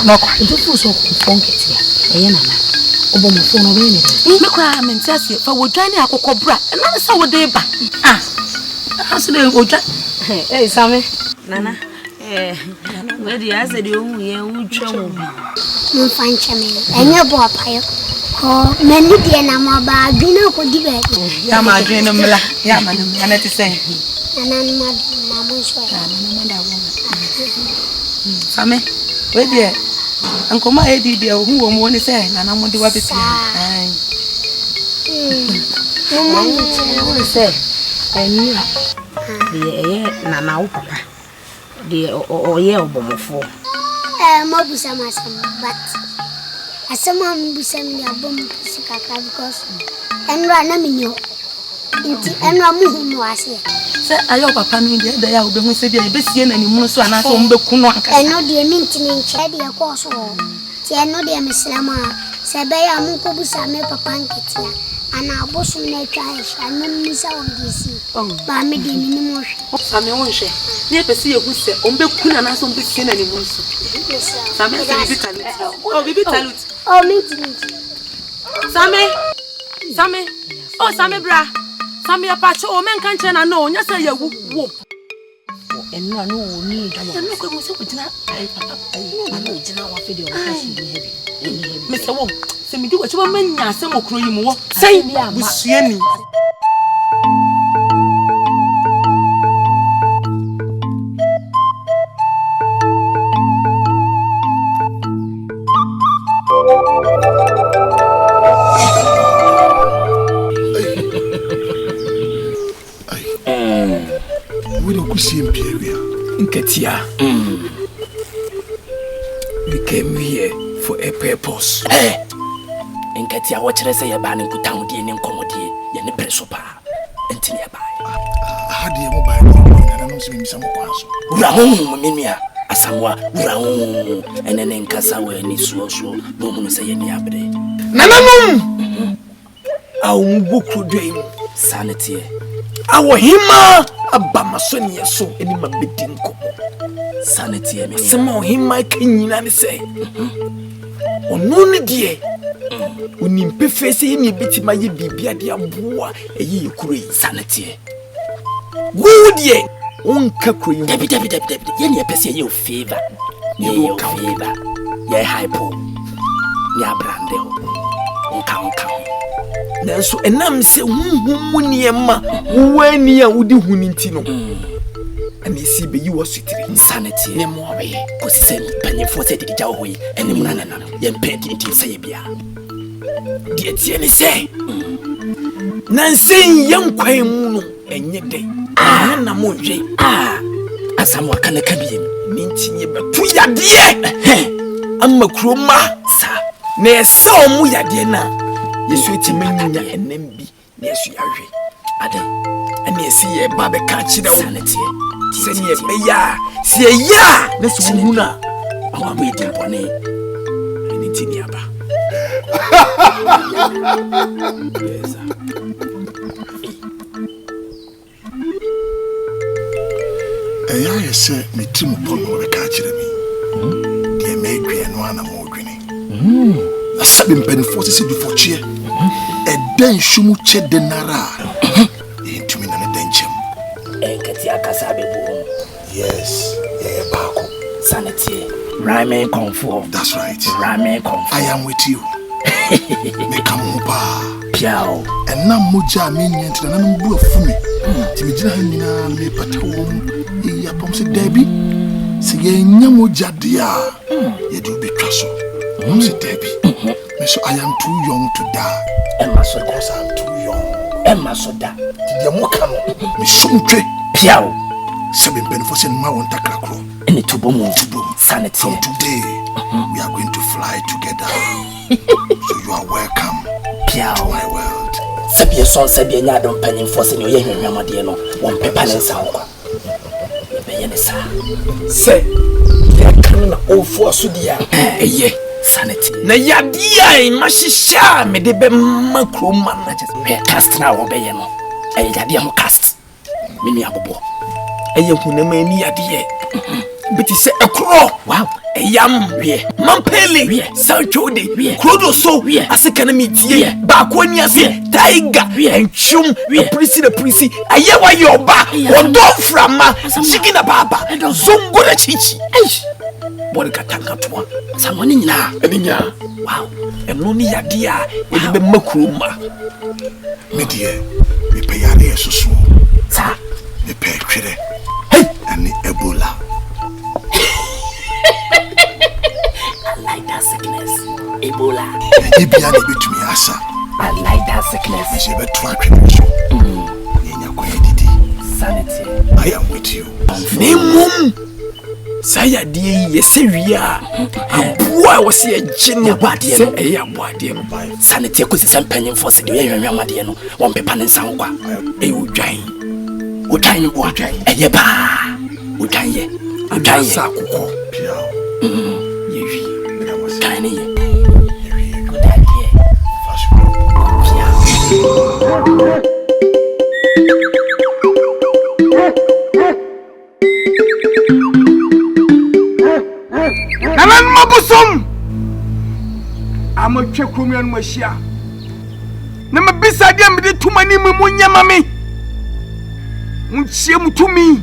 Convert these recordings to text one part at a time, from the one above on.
No, it was so funky. Obo mo phone away me. Me cry me ntase fa wo dwan ne akokobra. Na se wo dey ba. Aso dey wo dwan. Eh Same. Nana. We dey ase dey ohun ye wo twa wo. Mo fanche me. Enye bo apayo. Ko meni die na mo ba adwena ko di ba. Ya ma adwena mla. Ya ma no na te say. Nana ma mo so. Nana ma da wo. Same. We dey Ankoma edi dia hu wo mo ni say nana mo de wa beti ai mo say eni de nana wo papa de oye obomofo mo busa masam but asama mo busa mi abom sikaka because enra na minyo nti enra mo hu no ase say ayo papa no de da ya obehu se bia besie na ni mu so ana so mbeku no anka eno de minti ni nche de ko so ti eno de mislama se be ya mu ko busa me papa nketia ana abosu na twa ehia no misa o disi ba me de ni mo hwe Same won hwe ne pese ye hu se o mbeku na na so mbesie na ni mu so Same se bibi talent bibi talent minti Same Same bra Same ya pacho o men kan che na no nya se ya wu wo enra no wo ni dwama no ko mo se ko jina ai papa ai no jina wa fe de o ka shi hebi me se wo se mi di wo che ba manya se mo kro yi mu wo sai busuani Nketia. We came here for a purpose. Nketia what chere say ya ba ne nkutamodie ne nkomodie ye ne preso pa. Enti ya ba. Hade mo ba na no se mi sam kwaso. Ura ho menua asamwa ura ho enene nkasa wa ni so no mu se ye ni abre. Nananum. Awu mbuku dwem Sanity. Awo hima abamasoni yeso eni mabedi nko. Sanity me. Sema hima kenyina ne se. Onu ne die. Oni mpefe se yemi betima ye bibia de aboa eyi yekuro yi Sanity. Wo die onka koyi. Debi ye ne pese ye o favor. Ye o favor. Ye hypo. Nya brande o. Onka. Nanso enam se hunhum niema wani a wudi huninti no ani si be yi wo sutiri Sanity ne mo be ko se panyefo se didi jawo yi eni mu nana ye mpedi nti se ye bia die tie ne se nansen yankwan mu no enye dai na mo hwe asamu aka na kabiem ni ntinye betu yade amma kroma sa na esa omu yade na Yesu eti mennya enembi na Yesu yahwe ade ani esi ye ba be ka kire wo Sanity se ni be ya se ya na so hu na awa be di bone ni tini aba say me trim upon the catcher me. Dear Magri and one more grinning. A sabin penny forces it before cheer. A den shumu ched denara. Into me and a denchem. Enkatiaka sabe boom. Yes, Bako. Sanity. Rhyme comfort. That's right. Rhyme comfort. I am with you. Me come over. Piao. And now Moja mean to the number of me. Timidina me patom. Ya pomse Debbie. Say Moja dear. You do be castle. Say Debbie. So I am too young to die. Emma so because I'm too young. Emma so da. Did you mock me? Shumtre. Piao. 7 penny for sending my one takrakro. Any to boom. Sanity. From today, we are going to fly together. So you are welcome to my world. Sabia son sabia nya don panin force ni oye hwehwama de no won pepa ne nsa kwa. Be ye ne sa. Say, ya kan na ofo so dia. Eye sanity. Na ya dia mashisha me de be makroma na je. Cast na wo be ye no. Eye ya dia ho cast. Mimi abobo. Eye hunama ni ya dia. Biti se ekro. Wow. Eyam wie mampele wie sauchode wie krodo so wie asekana mitie ba ko ni ase tiger enchum wie prisi ayewa yoba odo frama sigina baba zongo na chichi bori katanga toa samoni nyina eninya wow eno ni yade a edi be makroma me die me pe yare susu sa me pe twere hey ani Ebola. I like that sickness. Ebola. Ibia de betumi asa. I like that sickness. Me se beto atwene so. Nyanya kwa didi. Sanity. I am with you. Nemum saya die yesewia aboa wo se agye no bade no e ya boade no sanity ko se sempanyin force de yenhwehwama de no won pepa ne nsan kwa e odwan bo eye ba odwan ye sa kokko Piao. yewi kan ye Good idea. Nanan mabusum amotwe kromia no mahia na mabisa dia me de tumani mu nyama me munchie mutumi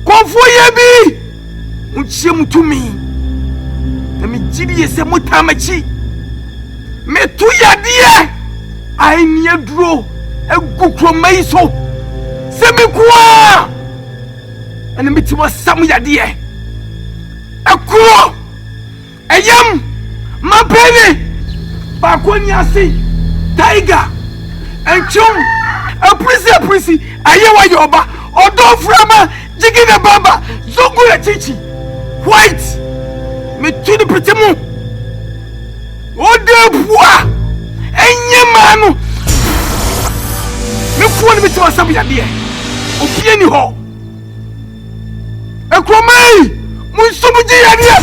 konfo ye bi munchie mutumi na me gidi se mutamachi me tu yade ai ni aduro egu kromai so se me kwa ana me ti wasam yade Akuro Ayam Mapele Bakonyasi Tiger Enchum Aprisi Ayewa Yoba Odo Frama Jigina Baba Zongula Chichi White Me tuni pretemu Ode Bua Enye manu Me kuoni miti wasabu ya die Opie ni ho Akromai Musubuji yadiya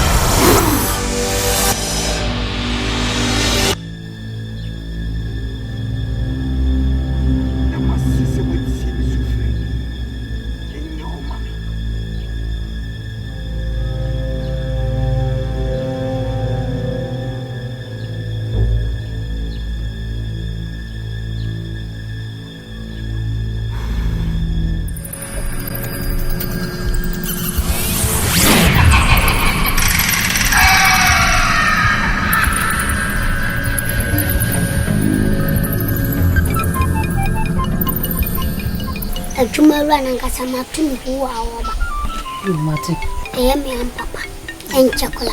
Jumara nankasama tunu huwa awoba. Mate. Me am papa. En chokola.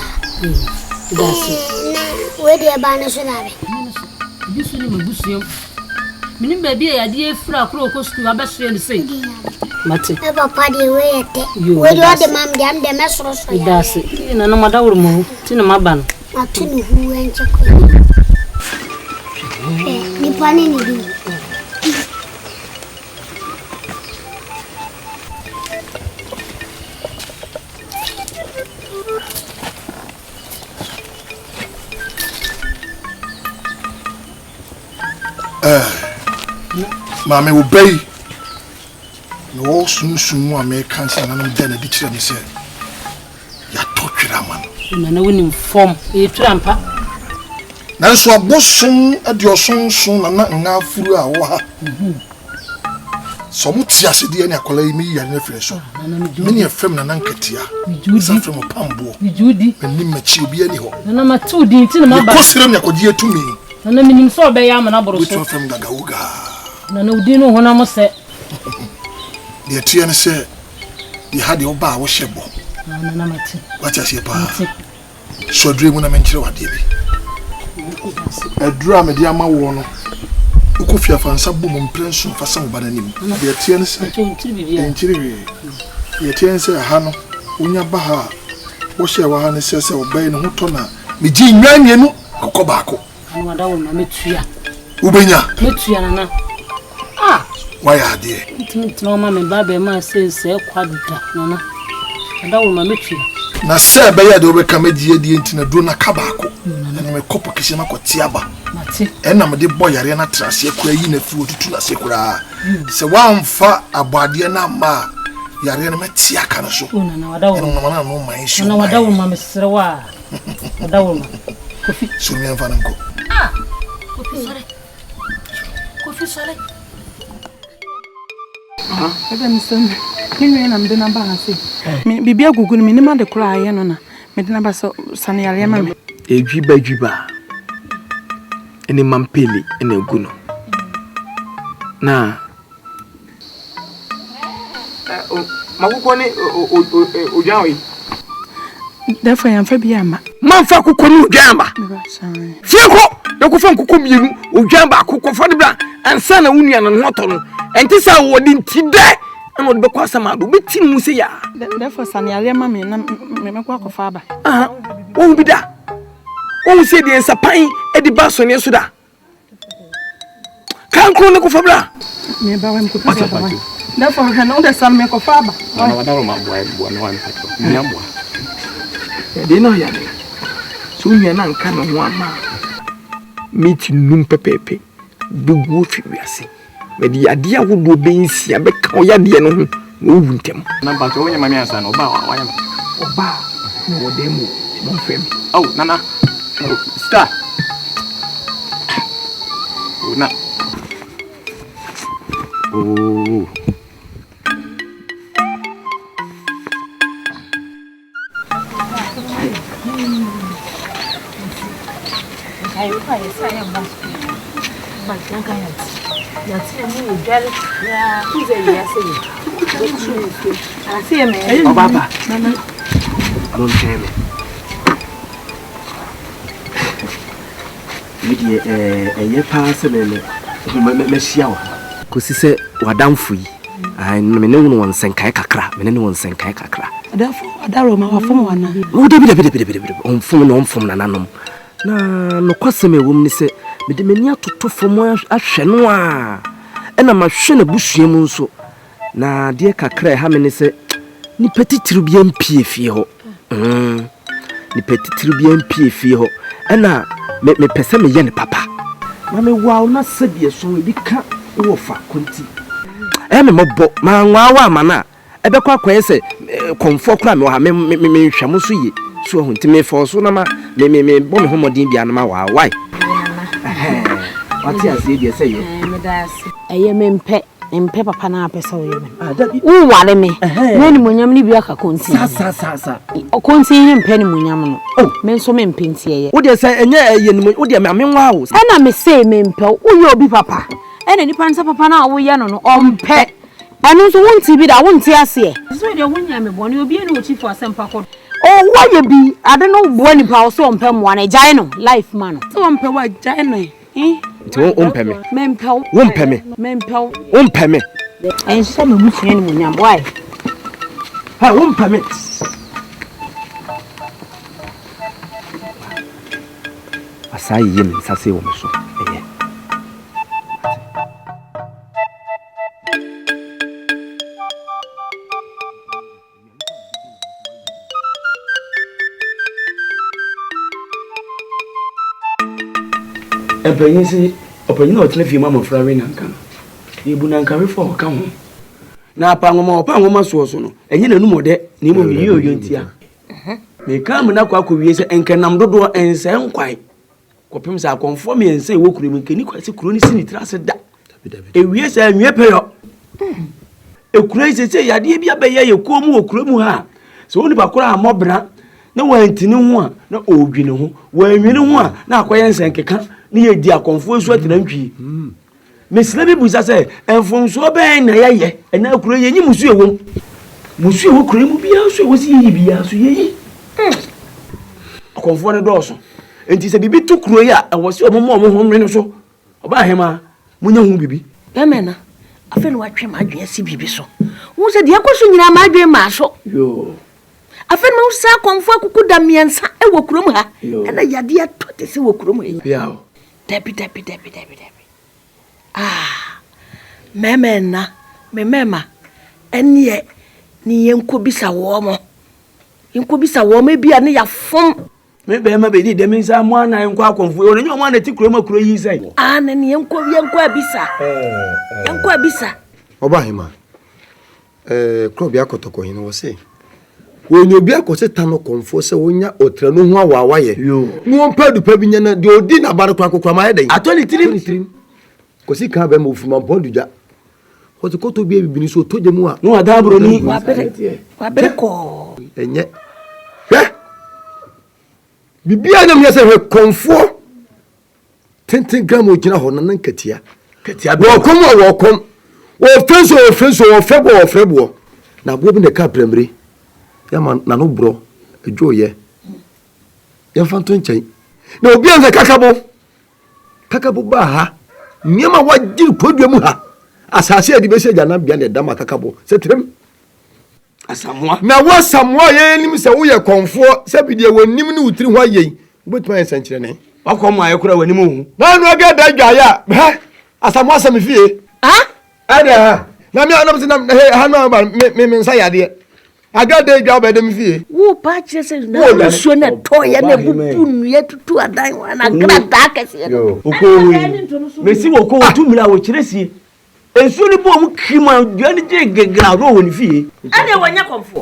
Dasi. Na wedi abana so dabe. Bisu ni mabusiem. Minim baby ya die fra kro ko school abasue ni sei. Mate. E papa de weyete. Wedi ode mam de am de mesoro so ya. Dasi. Na no madawuru mu. Ti na maban. Atunu huwa en chokola. Ni pani ni di. Mame obey. no sunsun a me kansa na no da na di kire me se ya to twira ma no na woni form e trampa na so abosun adiosunsun na nga furu a wo ha so mutia se de ne akola yi mi ya na fere so me ne fam na nankatia sa fam pambo judi me machi obi ani ho na ma tu di ti na ma ba ko sire me akodi atumi na minim so be ya ma na boro so to fam gaga wuga na udi no hona mo se de tia ne se di hade oba wo hyebo na mati wacha se pa so dure mu na menkyere wade bi adura me de ama wo no ukofia fansa bo mo mprenso fasa wo bana nim de tia ne se enkyere wi de tia ne se ha no unya ba ha wo hye wa ha ne se se obai ne ho to na me gi nwanwie no akọ baako no wada wo na metua ubenya metua na waya ade no ma me ba be ma se kwada na wada wo na metua na se be ya de obeka megie die ntina do na ka baako na me kopo kisi na kotia ba mate ena me de boyare na trase kwa yi na fi otutu na se kura se wamfa abade na ma yare na metia ka no so na wada wo na no man so na wada wo ma mesere wa wada wo ma kofi so me mfa nanko kofi sore ebe msen minwe na mde na ba ase bibia gugu ni minima de kura aye no na mede na ba so sane yare ma me edwiba ene mampeli ene guno na makuko ni ojanwe defo ya mfa bia ma manfa kuko ni ojanba fieko yakufa kuko mienu ojanba kuko fo de bra ansa na wunua na hoto no enti sa wo di ntide ana wo be kwa sama do beti mu se ya defo sane yare ma me na me kwa kofa ba wo bi da wo se di ensapan e di ba so ne so da kanko ne ko fa bra me ba wa mko pesa ba defo hana unda sam me kofa ba na wada ro ma boa no wan pato ni amboa de no ya so nua na nka no ho ama meet num pepepe dugu fi wiase me di ade awodo bensia be ka oyade no ho wo wuntem na pato wo nyama mi ansa no ba wa ya oba no wo demo mo fem oh nana star na oh ayo pa esa ya ba nka ya ti mu ujale ya ize ya se asi me baba nana alon teme midi eye pa se me hia wa kosi se wadamfo yi ai me ne wonu wonsenkai kakra me ne wonsenkai kakra adafo adaro ma wafom wana wo de bi onfom no onfom nananom na no kwasem ewom ni se me de mani atoto fom ahwe no a ena ma hwe na busuam nso na de kakra ha me ne se ni petitiru bi ampie fie ho ni petitiru bi ampie fie ho ena me pese me ye ne papa ma me waw na sabie so bi ka wo fa konti me mobo ma nwa wa mana ebe kwa se konfo kra me ha me hwam so ye so hunti me fo so na ma me bo me homodin bia na ma wa why wati ase dia say me das eye me mpe papa na apesa wo ye me u ware me na ni monyam ni bia ka konti sa konti ye mpe ni monyam no me nso me mpe ntie ye wo dia say enye eye ni wo dia me nwa wo na me say me mpe wo ye obi papa ena nipa nsa papa na wo ye no ompe anu so wonti bi da wonti ase so dia wonya me bone obi ene ochifo asempa ko why you be? I don't know when you pass on Pem one a giant life man. So on Pewa giant, eh? Won't pay me. Mempel won't pay me. Mempel Won't pay me. And some of you, why? I won't pay me. Asai yim, Sassi woman so. Open you see, open you not left your mamma for a ring and come. You would not carry for come. na pa ngoma so no enye na numo de ni mo wi yo ntia me kam na kwa ko wie se enkenam dodo ense nkwai kopem sa konfo me ense wo kuro me nkeni kwase kuro ni sini trase da e wie se anwe peyo e kuro ise yade bia be ye komu wo kuro mu ha so woni ba kuro amobra na wantini ho a na odwine ho wanwine ho a na akoye ense nkeka na ye di akonfo esu atrantwi mesle bi busa se enfonso ben na ye na kuro ye nyi musu ewom musu ewo kuro mu bia so ewo si ye bia so ye akonfo ne doso enti se bibi to kuro ya ewo si omo ho mre no so oba hema munya hu bibi emena afa no watwe ma adwen si bibi so wo se de akoso nyina ma adwen ma so yo afa no sa akonfo akuku da miensa ewo kuro mu ha na yade atote se wo kuro mu ya Debi. Memena, enye ni yenko bisa wo mo. Yenko bisa wo me bia ne ya fom. Me be ma be di de mensa mo ana yenko akonfu. O ne mo ana ti kuro makuro yi sai. Ah na ne yenko abisa. Yenko abisa. Oba hima. Kro bia kotoko hin wo se. Wo nyo bia ko se tano konfo se wonya otra no ho awawa ye. No padu pa bi nyana de odi na bare kwa kokwa ma yeden. Atoni tirim. Ko si ka be mo fuma ponduja. Ko to koto bia bibini so to jemu a. No adabro ni. Wa bere ko. Enye. Bibia na me se he konfo. 10 gram o gina ho nan katia. Katia wo kom. Wo frebo. Na bo bi ne ka premre. Yama na no bro adwoye ya fanto nchen na obi anza kakabo ba ha nyema wagiri kodua mu ha asase adi be se jana bia ne dama kakabo se trem asamwa na wo samwa ye nim se wo ye konfo se bidie wonim ne wutiri ho aye obetuma ye sankyere ne wakom aye kura wanim hu na no ga da dwa ya ha asamwa sam fie ada na mi anam se na ha no ba me nsa yade agade gba be dem fie Wo pa chese na so na to ya na bubu nu ya tutu adan wa na grata kase no. Okowi. Mesi woko otumira wo kiresie. Ensu ni bo mu kima duane je gegra ro woni fie. Ade wonya konfo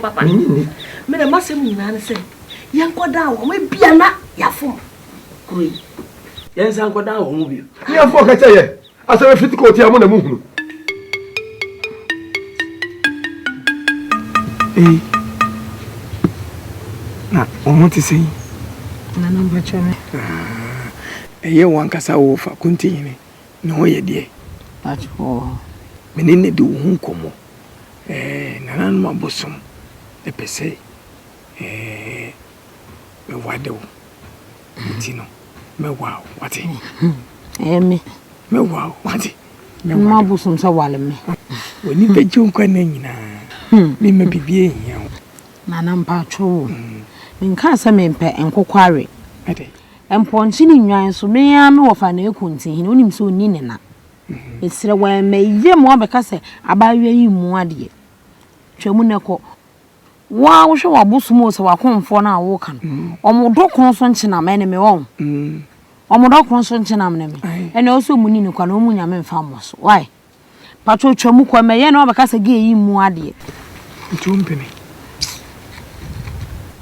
papa. Me na masem nyina ne se yankoda wo me bia na yafom. Koi. Yensa ankoda wo mu bia. Ni afọ ka ye asabe fitiko ti amu na mu hunu. Na omo ti sei Na namba chome. eye wankasa wo fa kunti ni na wo ye de Acho. menene de wo nkomo na nan ma bosom e pese me wade wo tino me wow wati Me. me wow wati Ma busum sa wale me. woni be jonkwa na nyina me ma bibie hia Na namba cho. Minka sa me mpe enkokware. ade Emponchi ni nwan so me ya me wofa na ekunti hin onim so ni ne na. Esire wa me ye mo abeka se abawe yi mu ade. Twemu ne ko. Wa wo hwe wa bosumo se wa konfo na wo kan. Omodokon so nchina me ne me won. Omodokon so nchina me ne me. Ene oso mu ni ne kwa na omu nya me mfa mo so. Why? Pacho twemu kwa me ye na abeka se ge yi mu ade. ntumpene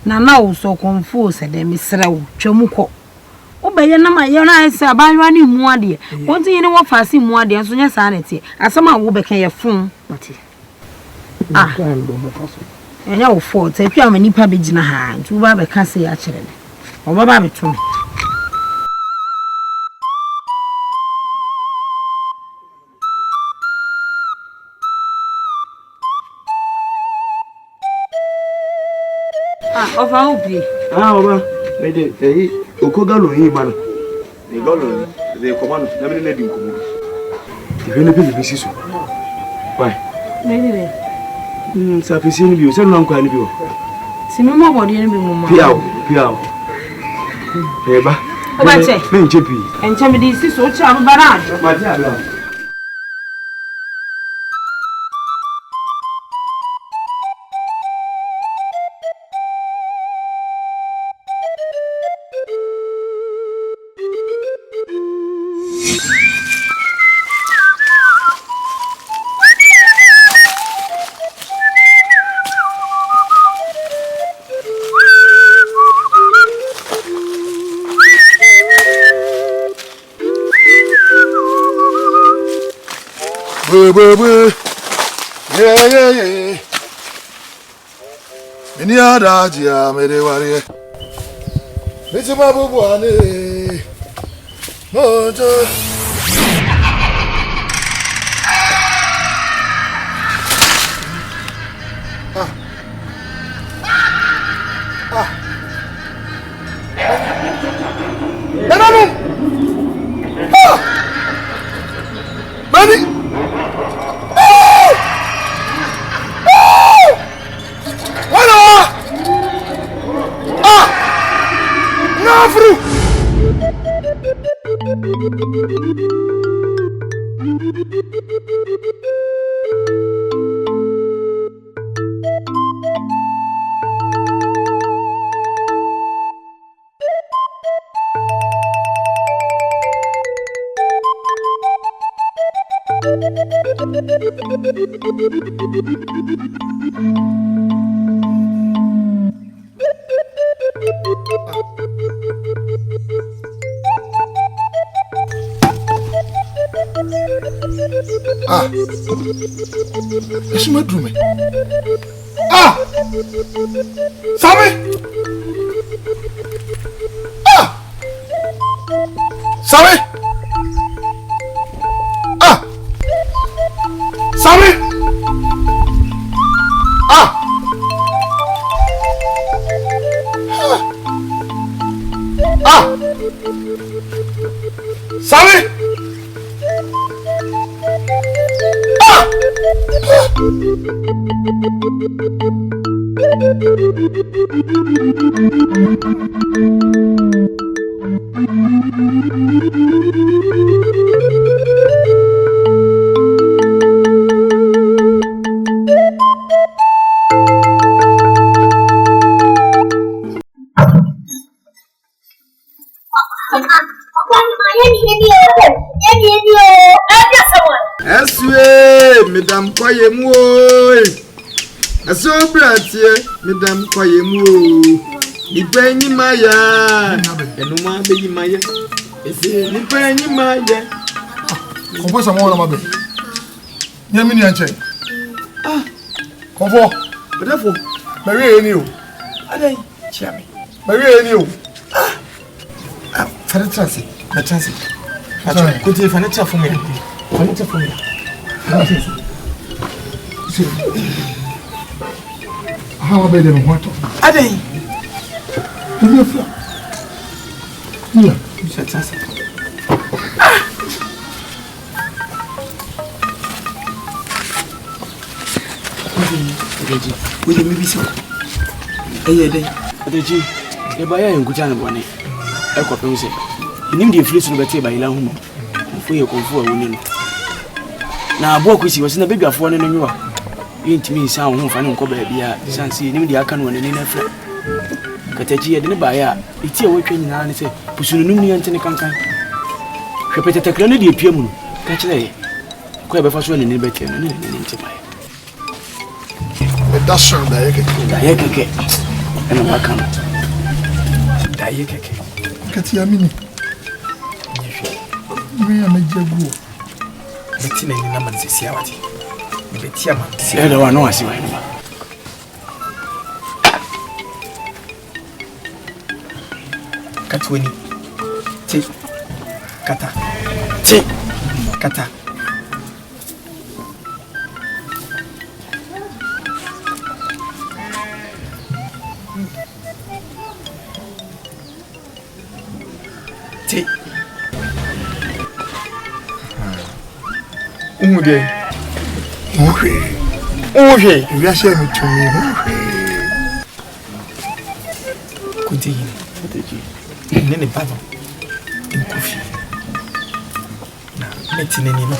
Na na wo so konfo se de misre wo twemu ko. Obeye na ma ye na ese abawa ni mu ade. Wonti ye ne wo fa si mu ade so nya sa na tie. Asama wo beka ye fun. wati kan do mo kaso. Enya wo fo te twa ma nipa be gina ha. Ntu ba be ka se ya kire ne. O ba ba betu. Ofa obi. oba me de okogalo yi ma no de galo de komando na me ne di nkomo de ne be bisi so why Meri be. sa fisi ni bi o se no nkwa ni bi o Si me mo body ni bi mo ma. piao ba Oba che. me nche pi Enche me di si so cha mo barajo. ma ti abla Yeah. Many other Jia made a warrior. Mr. Babu Buane. Mojo. It's my room. Sammy! Sammy! Sammy! Sammy! Madame Koyemu, a so bratie, Madame Koyemu, the penny Maya, and no one be Maya. Is it the penny Maya? Compose a more of my baby. Yamini and Jay. Come for, but therefore, Maria knew. Are they, Chammy? Maria knew. For the transit, the transit. Could you find a for me? Find it for me. How about them? What are they? Yeah, fantastic. Will you maybe so? A day, a buyer in Kutan one. I got to say, you need the free to be by Lahumo for your comfort. Now, Bokusi was in a big of one in New York. You to me sound home and Kobe, Sansi, the Akan one in a flat. Kataji didn't buy her. It's a weekend and say, Pusununi and Tenekankan. Repeated a clonid Piamu. Catch lay. Quite before one in the bed and into buy. That's sure Diake and a Wakan. Diake. Katia Mini. We are made you. Bettina in number is Siawati. Bettiama. Hello, no, I see my name. Katwini. T. Kata. T. Kata. T. Umude. Okay. You are saying to me. Continue. What did you? Nene baba. Inkufi. Na meti nene no.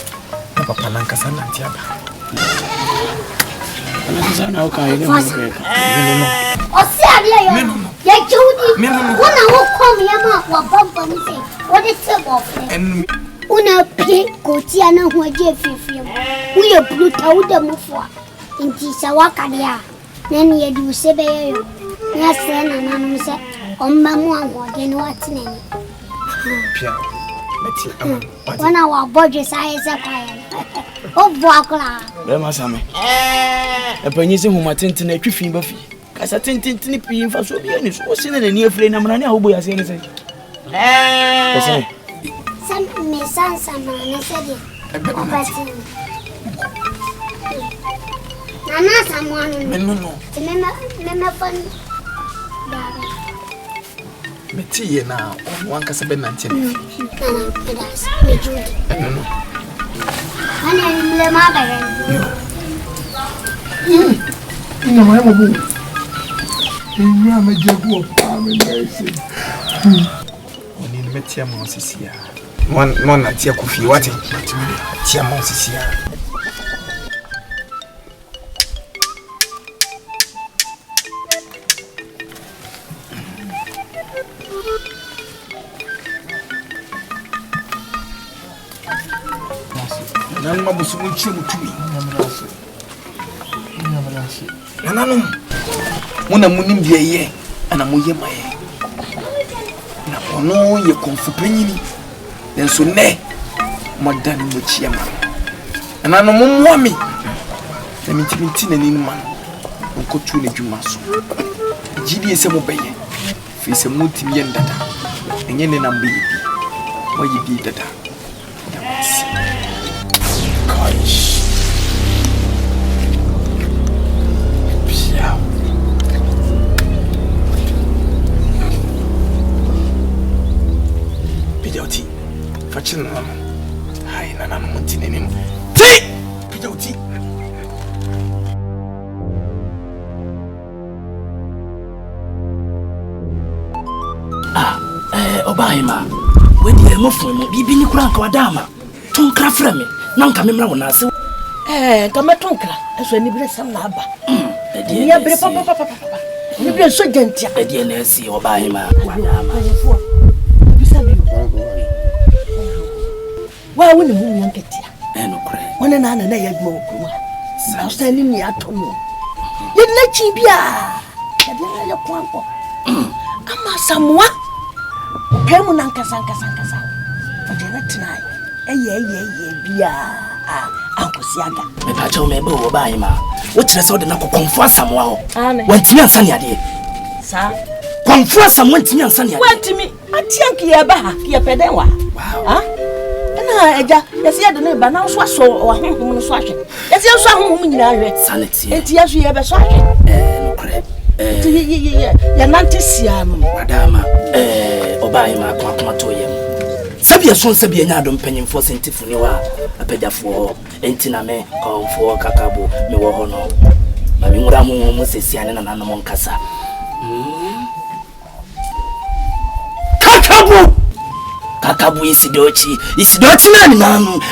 Papa nanka sana ntiaba. Ana sana okay ne mo. Osi abia yo. Ya jodi. Wona wo kom ya ma wa baba ni se. What is it of? Una pie kotia na ho age fifiem. Wo ye bruta wo da mofo. Inti sa wakadia. Na ne ye du se be yo. Na se na nanu se omma mu agode no atene ni. Pia. Meti am. Wana wa bodge sai se kwae. O boakla. Be ma same. Epanyi se homa tenten atwifin ba fi. Kasa tenten pi mfa so bi ani so sine na ni afre na mna ne ahogbo ya se ne se. San me sansa na ne se de. Obati. Nana samwanu. Menno. Mema fan. Meti ye na wan kasa be na ntene. Nana pedas. Me jude. Menno. Ana nimle ma ba. Ina mwa mabu. Ina majagu pa me nice. Oni ni metia mo sisia. Mon na tia kofi wate. Tia mo sisia. Nan mabusu mun ci mutumi. Nanano. Muna munim biye ana moye maye. Na ono ye konfu panyini. Nenso ne modan mo chiama. Nanano mommo mi. Na minti na ni man. Onko tu ne dwuma so. Gidi ese mo beye. Fi se mutimi yen dada. Enye ne na mbi bi. Moye bi dada. Pijauti, facin na namu. Hai na namu mutine ne mu. Ti! Pijauti. Obahima. Wedi e mo fun mo bibi ni kura nka wadama. Tun kra fra me. Na nka me mra wona ase. Nka meton kra. Eso ni bire sam na aba. Ni ya bire papa. Ni bire so gentia. Edi na esi Obahima wadama. Bisa bi. Wa woni mu nyanketia. No kra. Wona na ya dwo okuma. Sa sta ni ni atomo. Ye na chi bia. Ya bia ya kwanko. Ama samwa. Pemu na nkasa. Ojena tinai. Eye bia. Ankosiaga. Me pa cha o me be Obahima. Wo kire se wo de na kokonfo asamwa ho. Wantimi ansane ade. Sa konfo asam wantimi ansane ade. wantimi atianki ya ba ha ya pedenwa. Wow. Na eja yesi ya de ne ba na so aso ahonhom no so ahwe. Yesi aso ahonhom nyina ahwe. Sanity. Enti yaso ye be so ahwe. No kre. Ya nantisia no. Madama Obahima akwa to yem. Sabia so sabia nya adom panyimfo sentifuni wa apedafo enti na me konfo kakabo me wo ho no. Ma me ngura mo sesiane na nanom nkasa. Kakabu isidochi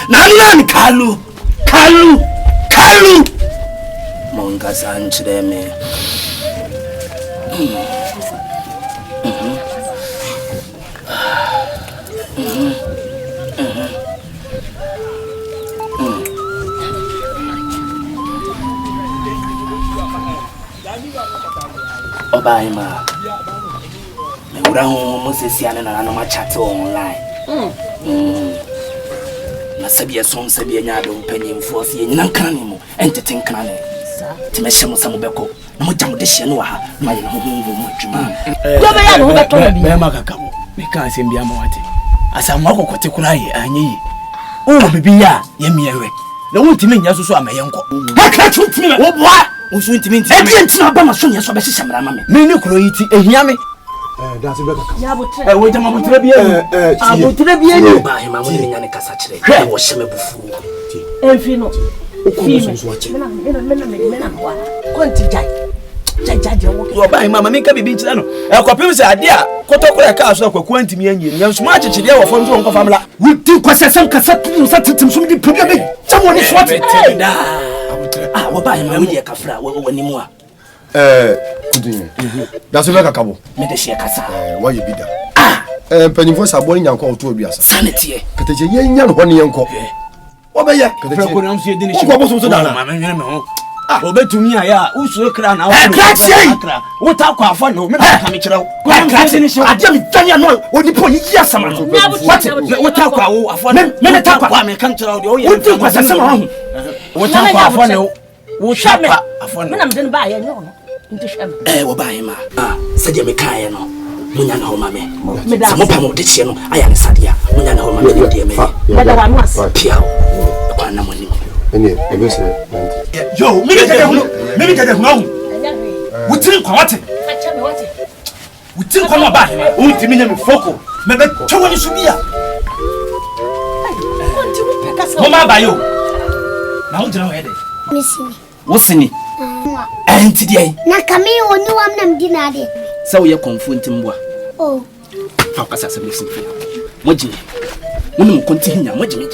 nani kalu monga sanchireme Obahima ura ho mosesiane na nanom chat online na sabia som sabia nya do panyimfo se nyina kan ne mu enteten kan ne ti me hyem sam beko na mo jam de hye no ha na ye no ho mu adwuma Yo be ya no beto na bi be ma kakabo me kan asem bia ma wate asam akokote kura ye anyi o bibi ya ye miyewe na wontimi nya soso amaye nko haka tuntimi wo boa wo so ntimi e bi entina ba ma so nya so be hye mra ma me ne kuro yiti ehia me that's better. ya botre wo jama botre bia abotre bi ani Obahima mo ne nya ne kasa kire wo hye me bufu enfi no mena wa konti jai wo Obahima mama ka bibi nkyira no ekopim se ade a kotokora ka so akwaku antimi anyi nya nsuma akyekide wo fo nso nkofa mla wuti kwasesam kasa tu sa titim so di problem be jamo ni swat Obahima wo ye kafra wo nimu a kudin that's better kakabo me de hye kasa why you be that panyimfo saboni nyanko oto obiasa sanity kateje ye nya no ne yanko wo be ye kateje ko nam so ye dini ko bo so dana mama nwene me ho obetumi aya usuo kra na kra wota kwa afọ no me na ka me kire wo ade me tanya no oni po yi asama no wota kwa wo afọ no me ta kwa me kan kire wo de o ye wota kwa sasama ho wota kwa afọ no wo shapa afọ no me na me den ba ye no nti hwem wo ba ye ma se je me kan no munya na ho ma me se mo pa mo de chie no aya ne sade a munya na ho ma me de me da wa no as pia kwa na mo ni yo mimi kede huno wutin kwa wate wutin kwa no ba wutin mi nya mi foko me be twa ni subia mama ba yo na wo jira wo hede Missini. wosini enti dai Na kami oni wam nam dinade. sa wo ye konfunti mbwa Oh. fa kasa sa missini mo jini mo konti hinya mo jini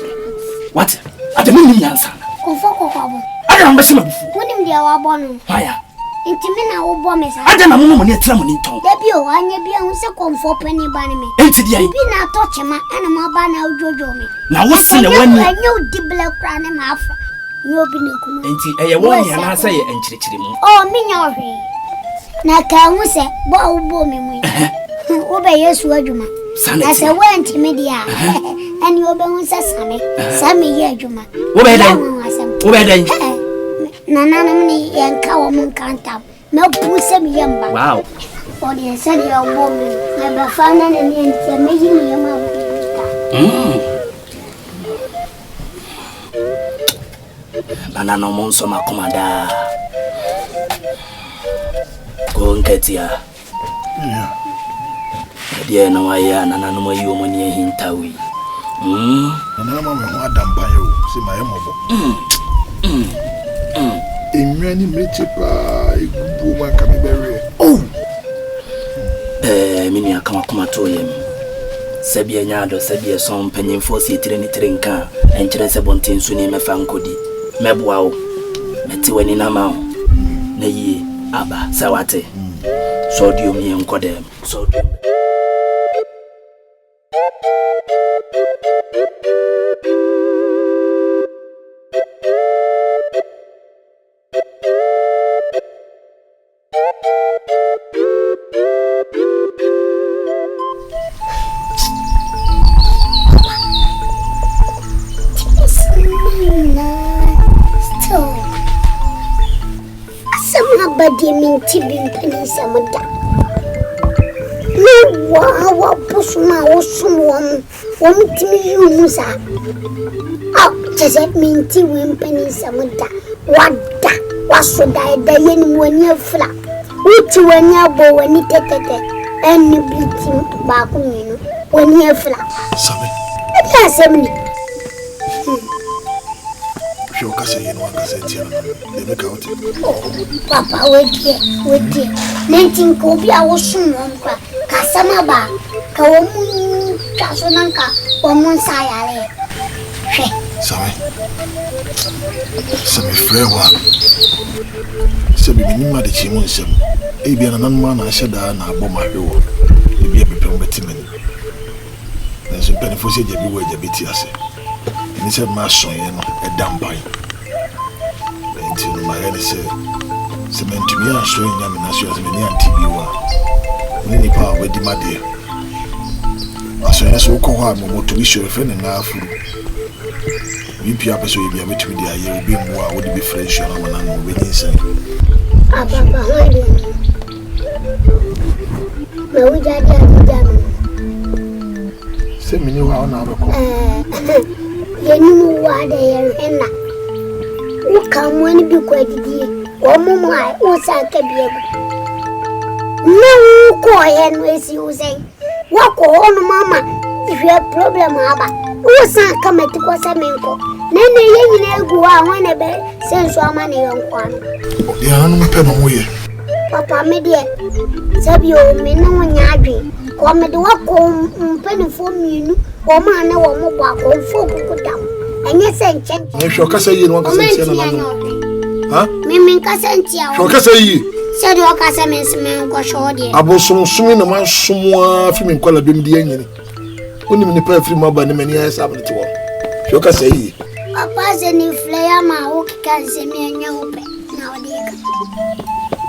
what ade mo ni yansa Konfoko kwabo. ade na mbese mabufu Wonim dia wa bono. haya Enti me na wo bo me sa. ade na mo ne tra mo ni ton Da bi o anya bi hu se konfo pani ba ne me. enti dai Bi na to chema ana ma ba na ojojo me. na wosini wani Anya odi bla kra ne ma afa. No bi ne kuno. enti eye woni ana sa ye enchirichiri mu Oh, me nya ohwe. Na ka hu se bo wo bo me mu. Wo be Yesu adwuma. Na se wanti me dia. Ani wo be hu se same ye adwuma. wo be dai wo be dai Nana ni yanka wo mun kanta. Me puse mi yamba. wow Odi se dia wo me. Na be fa na ni ente me yi mi yamba. bana no monso makomada ko nketia dia na waya nana no mayi o mani hintawi nana mama ho adampa yo se maye mobo emrani mechepa egubu maka me bere mini akama kuma to yem sabia nyaado sabia son panyimfo si tire ni tire nka enkyere se bonten su ni mefa nkodi meboa wo meti wani na ma na yi aba sawate sodium ye nkodem sodium Badi minti bimpani samada. No wa pusuma osum wom timi yumusa. Chese minti wimpani samada. Wada wasoda da yen wani afla. Uti wani abo wani tetete. Eni biti ba ku nyino wani afla. sabe Ya semni. shoka se yen wanga se tia de me kauti Papa wedi nentin ko bi a wosun won kwa kasama ba ka wo mun kaso nan ka wo mun sa yare sabe frewa sabe minima de chimo nsem e bia nan ma na hyeda na aboma hwewo e bia bepem betimani na so penifo se je bi wo je beti ase ni se ma so ye no e dampai enti no ma ye se mentumi a so nya me na so se me ni antibi wa ni ni pa we di made aso ye so ko ha mo moto bi so fe ne na afuru bi pia pe so ye bia betumi di aye obi mu a wo di be fresh na ma na no we ni se ababa hodi me wuja dia se mini wa ona ba ko yenu wa da yerena uka mwani bi kwa didi wo mumu ai o sa ka bi egu na ko yen esi usai wa ko onu mama if you have problem aba o sa ka meti ko sa menko nene yeyi na egu wa wana be senso ama ne yonko an ya nanu pe no moye papa me de sabi o me no nya adwe ko me de wa ko mpeni fo mienu o ma na wo mo bwa ko fo ku dam enye senchen na shoka se yen wanga se tia na no ha Mimi kasentia. shoka se yi Sedi o kasa mensimen ko shodi. abosom sumi na man somwa fi min kwala bem di anyini oni mi ni pa fi ma ba ni mani ya sabu ti wo shoka se yi Papa se ni flea ma o kanse mi enya ope. na wadeka.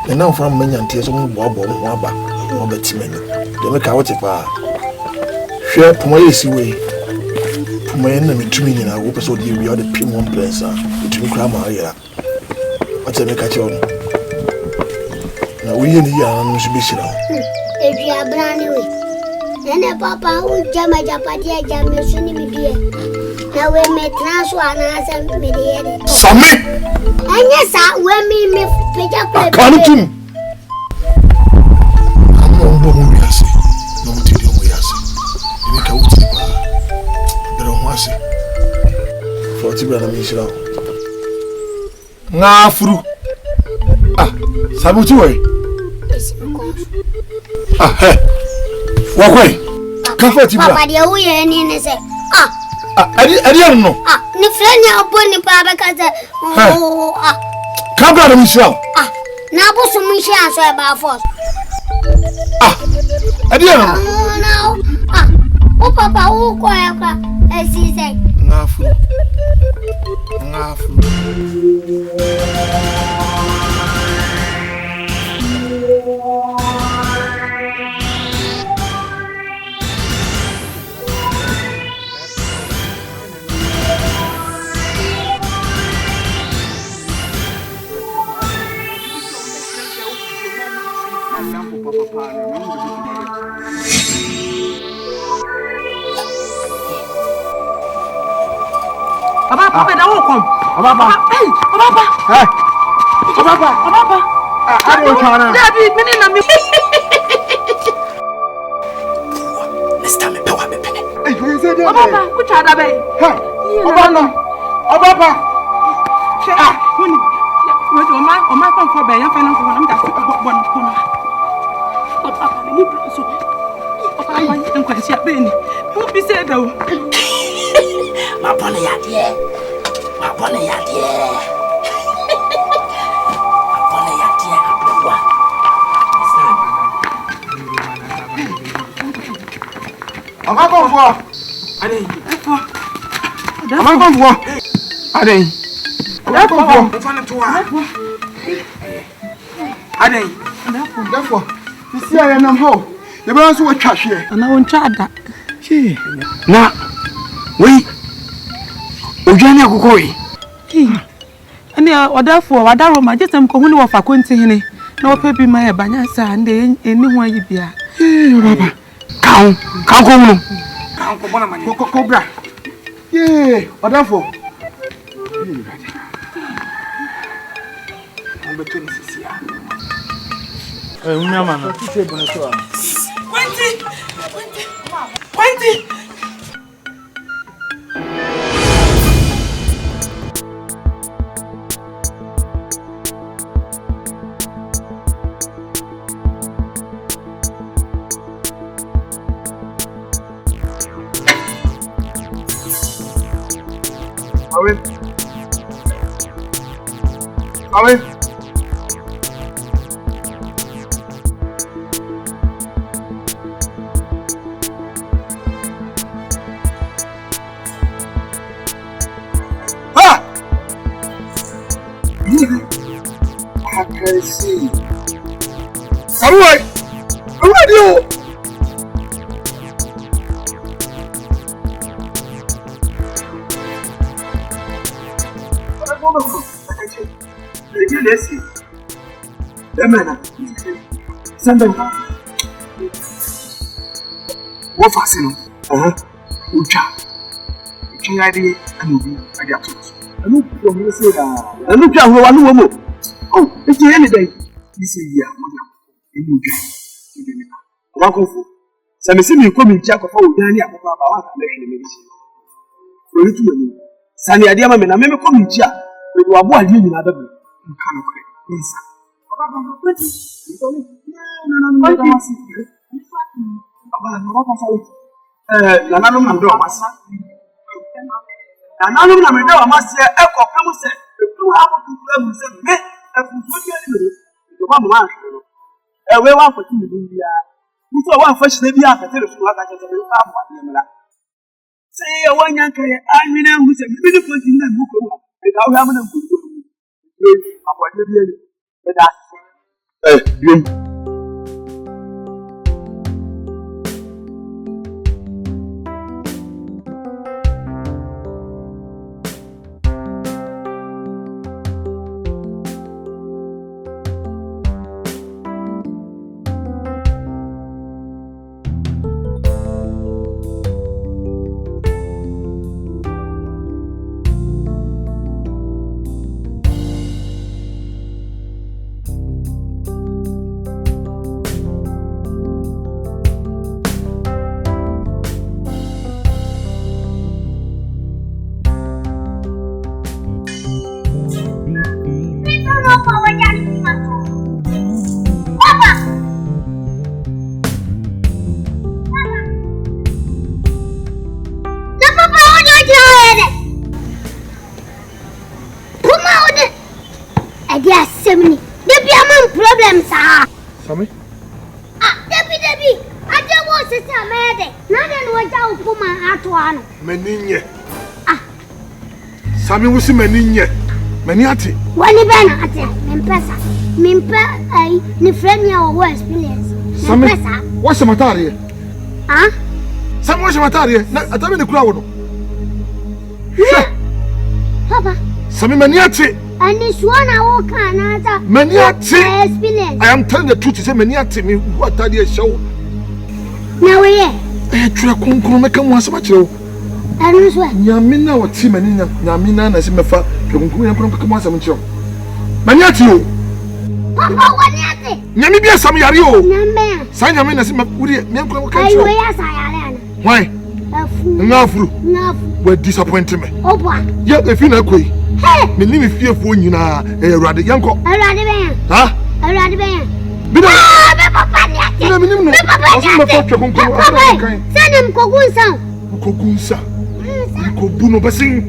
And now from many until some wobble, wabba, wabbatimany. The make out if I share Pomacy way. Pomayan and between you, I hope so. We are the pin one place between Crama here. What's a make at you? Now we in the yarn should be seen. If you are brand new, then a papa who jam a japadia jam your sonny me dear. Now we may transfer and answer me the Sammy! And yes, I will me pick up a country. I'm no more, we are saying. No material, we are saying. You make a wood. But I want to say 40 brother Michel. Now, through. Sabutu way. Hey. Walk away. Comfort you. Papa, dear, we are in and say, I didn't know. The friend of Bonnie Papa Casa. Come brother Michel. Now put some Michel about force. I didn't know. Oh, Papa, who quiet as he said. Nafu. Papa, now come. Papa. Hey, Papa. Hey. Papa. Papa. I don't care. Daddy, minina me. Next time, power me penny. Papa, which other way? Hey. Papa no. Papa. When wait, on my come for bay, I'm finding for them that one corner. Papa, you so. Papa, I don't quite see a penny. Who be said though? My bonny idea. My bonny idea. My bonny idea. I'm going for. I'm going for. Adey. I'm going for. Therefore, you see, I am how. The balance will cash here. And I won't try that. Na wei Ojani akokoi And therefore, what I my just am going to for continue. No baby, my banyasa and anyone you be. Baba Count come Cobra. Yeah, what therefore? Number 26 here. Awe. I can see. Alright. Alright, you. What fascino? Ucha. Ucha idea and you I got to. I look from you say that. I look at one woman. Oh, it's any day. This is ya, mother. In Ucha. Wakofu. Samesimi yuko mchako kwa udani ya kwa baba wako amesha medicine. For you to me. Sani adia mame na meme kwa mchia. Wewe wabu aliye na adabu. Mkano kre. Yes. Baba kwati. No. Baba baba sawa. Nananum na ndo amasa. Nananum na ndo amasa eko pemu se. Pemu hapo pemu se me. Efufudia ni me. Ndo ba mama. We wa fati ni bia. Mutu wa fashi na bia ka tere su aka chacha me fa abu ade mala. Sai ya wanya kai amina hu se bi ni konti na buko. Ka wa amana buko. abɔde bi yɛ ɛda wiem. Sami? Debbie, I just want to say, Mede. None was out for my Atuano. Meninye. Sami was Meninye. Meniati. When you been at it, Mimpesa. Mimpa, Nifrenia or worse, please. Sami, what's the matter here? Huh? Some what's the matter here? I tell me the crowd. Papa. Sami Meniati. And this one I walk another. Meniati. I am telling the truth. Say Meniati. Me what are you show? Now we are. Try to make a once much. And this way. Yamina or Tim and Yamina as a mefa. Come once a much. Meniati. Papa, what is it? Namibia Sami Ario. Nambe. Sign Yamina as a woody. Why? Enough. We're disappointing me. Oh, boy. Yeah, if you know, me name is fear for you now. Rather yanko. Huh? Rather bang. Send him Kogunsa. Kobuno Bassing.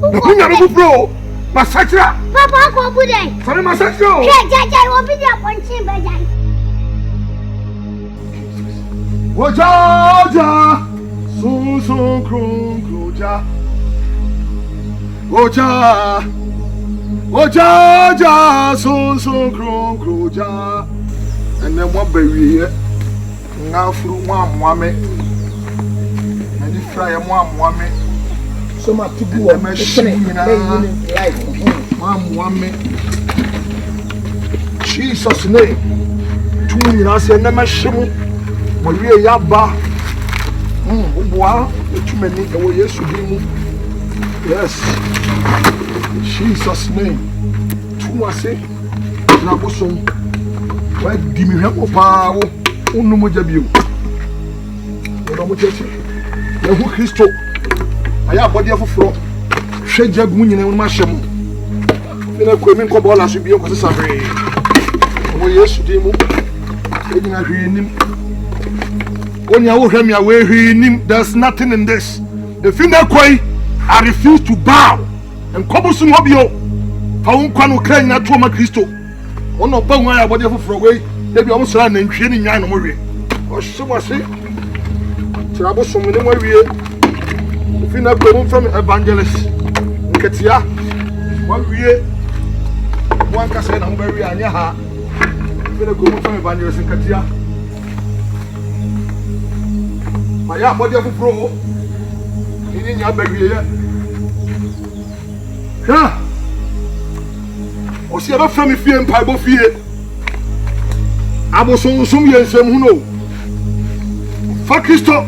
The Punya Bro. Massacre. Papa, go Buddha. For the massacre. Jaja will be there one chamber. Wajaja. So Kroja. Oja, so Kroja. And then one baby now through one woman. And if fry a woman. So much to do a machine. One woman. Jesus' name. 2 minutes and a machine. Maria Yaba. Wow, too many away. Yes. Jesus' name. Tuma say, Nabusum. Why give me help of power? Unumojabu. Yahu Christo. I have body of a fro. Shedja Gunyan and Masham. In a quaking cobola should be on the Sabre. Oh, yes, Demo. Taking a green. When you will hear me away, there's nothing in this. The finger quay, I refuse to bow. And Cobblesome Hobio, Paun Quano Kenya Toma Christo. One of Bangaya, whatever for away, they be almost ran and training Yan Murray. Or so I say, Troublesome in the way. The finger come from Evangelist Katia. 1 year, 1 Cassan and Berry and Yaha. Finger come from Evangelist Katia. My body of a pro in your baby. Yeah. Or see about family fear and pipe of fear. I was on some years who know. Fuck Christo.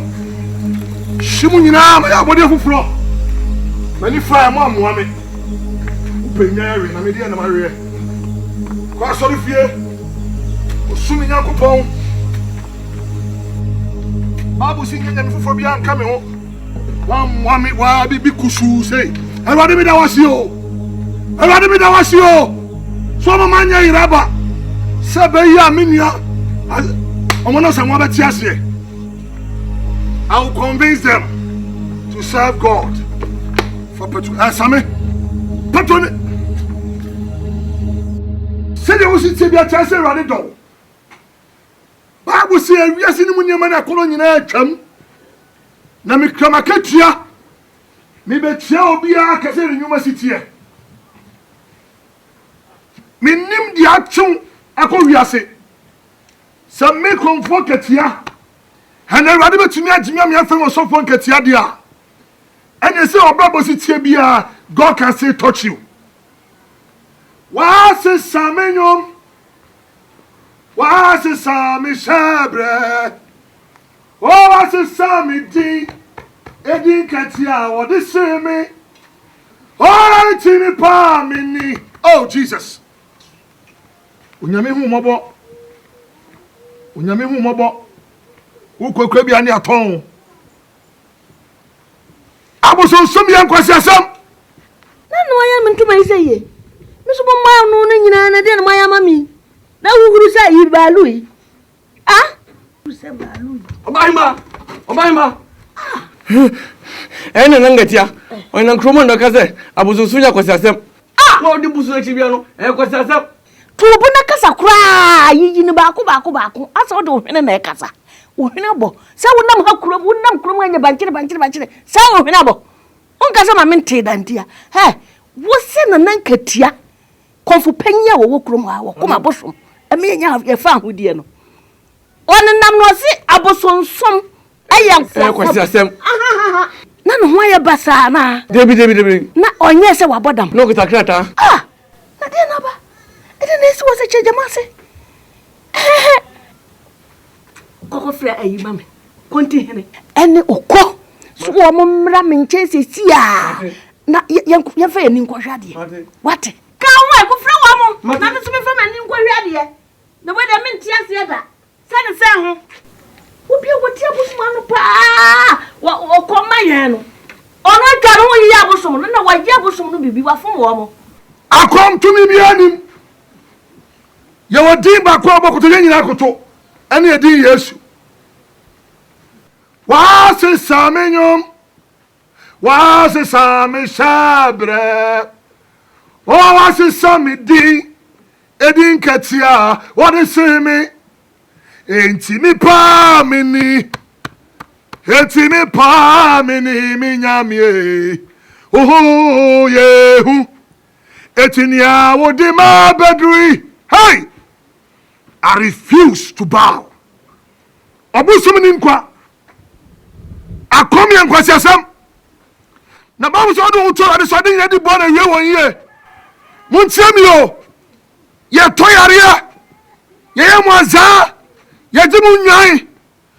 Shimunina, my body of a pro. Many fire mom, woman. Penary, and Mediana Maria. Cross of fear. Assuming Uncle Pong. Babu singing them for Bian coming home. One woman, why be Kusu say, I rather be that was you. I rather be that was you. So, Mamma Iraba, Sabaya Minia, I want to say, I will convince them to serve God for Sami. Patron. Say there was a chance around the door. Bible say we are seeing when man akolo nyina atwam na me kramakatua me betia obi a kase nyuma sitie di atun akọ wiase sɛ me konfo ketia hana awurade betumi agyimi am yɛfɛ wɔ sɔfo ketia dia ɛne sɛ ɔbrabɔ si tie bia God can still touch you wase samenyom wase sami shabre wase sami din edin ketia wɔde se me timi pa mini oh Jesus onyame hu mɔbɔ ukokwe bia ne aton abosonsom yɛ nkwasi asɛm na no ya mentuma iseye miso bo ma no no nyina na de no ya mami na wuhuru sa yi balui ah se balui obaima ene nangatia ona nkromo ndo kase abosonsom ya kwasi asɛm wo de busu na chibia no kwasi asɛm tubu na kasa kura yi ni baako asa o de ohene na kasa ohene bo sa wonam ha kuro wonam kuro anya bankire sa ohene bo onka sa ma mente dantia he wo se na nankatia konfu panya wo kuro mu ha wo koma bosom eme nya ye fa ahodie no onenam no se abosonsom ayanfo kwasi asɛm na no ho aye basa na debi na onye se wabodam no kita krata na de na ba nesi wasa cheje mase koko fra ayi mame konti hene ene okọ so wo mmra menche sesia na ye fa ani nkohwade wate ka wo ko fra wo mo na so me fa mani nkohwade na we de menti ase da sane se ho obi woti abusuma no pa wo ko maye no ono twa no yi abusum no na wa yi abusum no bibi wa fo wo mo akom to mi bi anim ye wodi ba ko obokoto ye nyina koto ene edi Yesu wase samenyom wase same shabre wase same di edin katia wode seme enti mi pa mini minyamie oh yehu etinia wode ma bedui hey I refuse to bow. Obusum ni nkwa. Akomi nkwasi asem. Na ba so do uto ade so de yedi bo na ye won ye. Muntie mi o. Ye toyarea. Ye mwaza. Ye jimu nwan.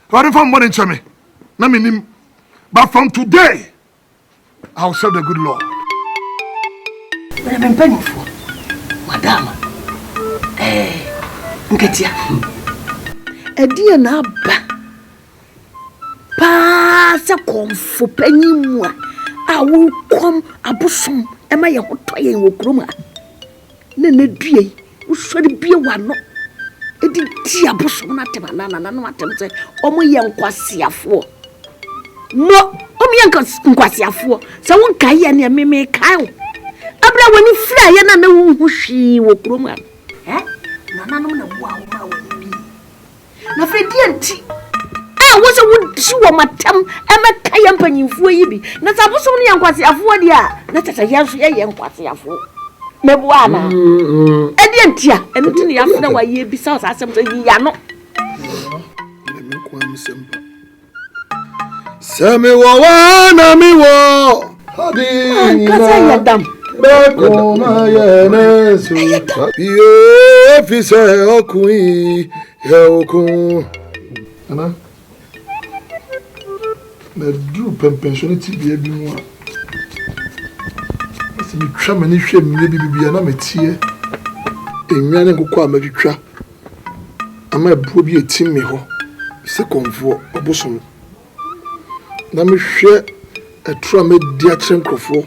What from more ncheme. Na menim. But from today I will serve the good Lord. Madama. Nketia edie na ba pa se konfo panyimu a wo kom abosom e ma ye hotoye wo krom a na due wo sori bie wano edi ti abosom na tema na no atem se omo ye nkwasiafo no omo ye nkwasiafo se won kai ye ne meme kai abra woni fra ye na wo hwi wo krom a nananom na bua wo ma woni bi na fredi anti wo se wudi wo matam e meka ye mpanyimfo yi bi na sabosom ne yankwasiafo dia na tata yanso ye yankwasiafo mebua na edi anti a eno tini yafna wa ye bi sa asem so yi ya no me kwa msempa same wo wana mi wo hadi kasa ya dam Bekoma yenesu Ye fise okui Ye okun Ana Na dru pensionati biye bi mwa Asi mi twa mani hwe mne bibiya na metie Enwane nkokwa amadwitwa Ama ebuo bi etimi ho Se konfo obosom Na me hwe etra me dia kyenkrofo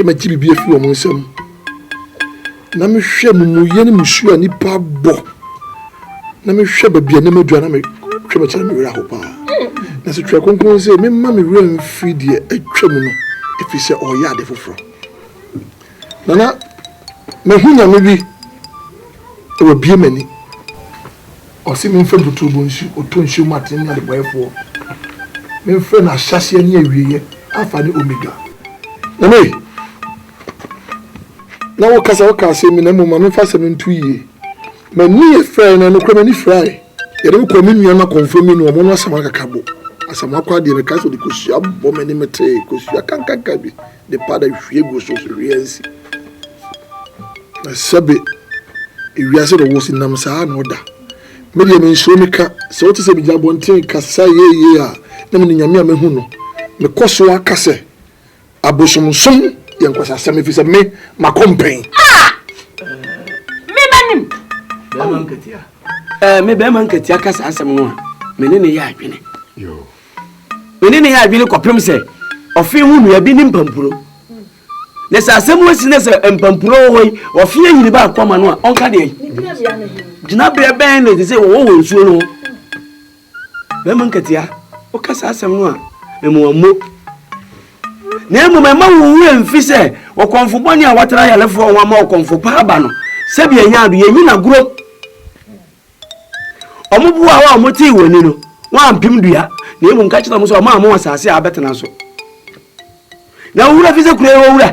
ma jibi efi omo nsam na me hwe muye ne musu ani pa bo na me hwe babia na madua na me hwe ma kire me wira ho pa na se twa konkon se me ma me wira mfi de atwa mu no efi se oya ade foforo na me hunya me bi e wa bie mani o se me mfa butubo nsu o to nsu matin na de boyefo me mfa na hyase ani awiye afa ne omega na me na wo kasa mi na mo ma me fa se me ntu yi ma ni e fry na no kwa ni fry ye dem ko mi nua na konfo mi no mo no asama kakabo asama kwa de me kaso de kosu abbo me ni mete kosu akankaka bi de pada hwie go so riensi na sabe ewiase do wo sinam saa na oda me de me nso mi ka se o te se bi jabonten kasa ye a na me nyame a me hu no me koso akase abosomsom ye nkwasa asem fi se me makompen me manim be man katia me be man katia kasa asem no a me ne ya adwene yo me ne ya adwene kopem se ofi hu nua bi ni mpampuro ne sa asem wasi ne se mpampuro hoyi ofi yiri ba akoma no a onka de gina be ben ne se wo nsuo no be man katia o kasa asem no a me mo na emu me ma wo emfi se wo konfo boni a watara yalefo wo ma wo konfo pa aba no se bi enya adu yenyi na guro omubu a wa omoti woni no wa mpim dua na emu nka chira mo so ma mo asase a betena so na wura fi se kure wo wura